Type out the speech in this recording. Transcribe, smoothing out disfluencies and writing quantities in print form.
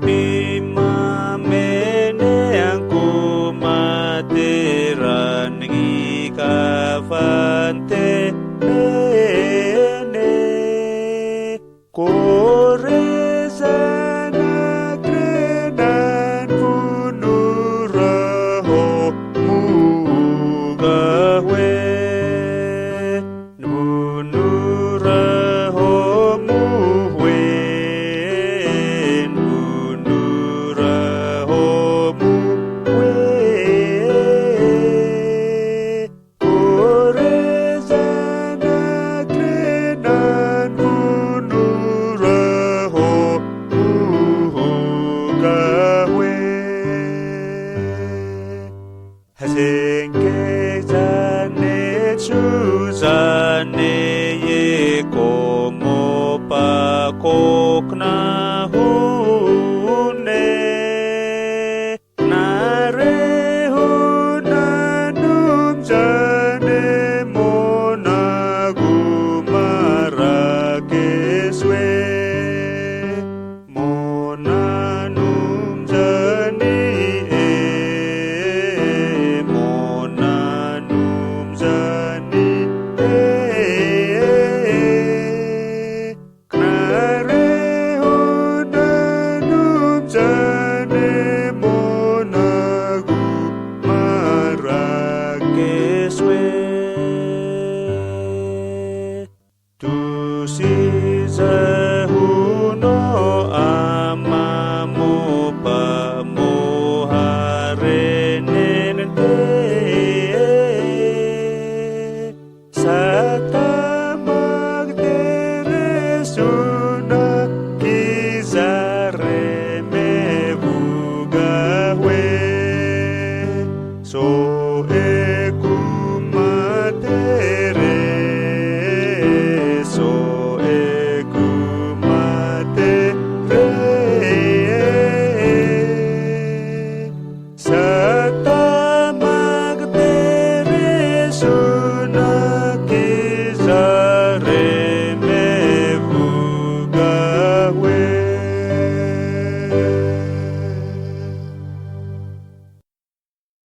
pimamene ang kumatiran ngikafante ene korezana krenan punuraho mugahwe punuraho muhwen punuraho muhwe korezana krenan punuraho mugahwe hasenkezane chuzane ye komo pakokna hune narehunanum jane monagumarakeswe monanum jani monanum jani knarehunanum jane monagumarakeswe tusizahuno amamo pamoharenen sata magderesu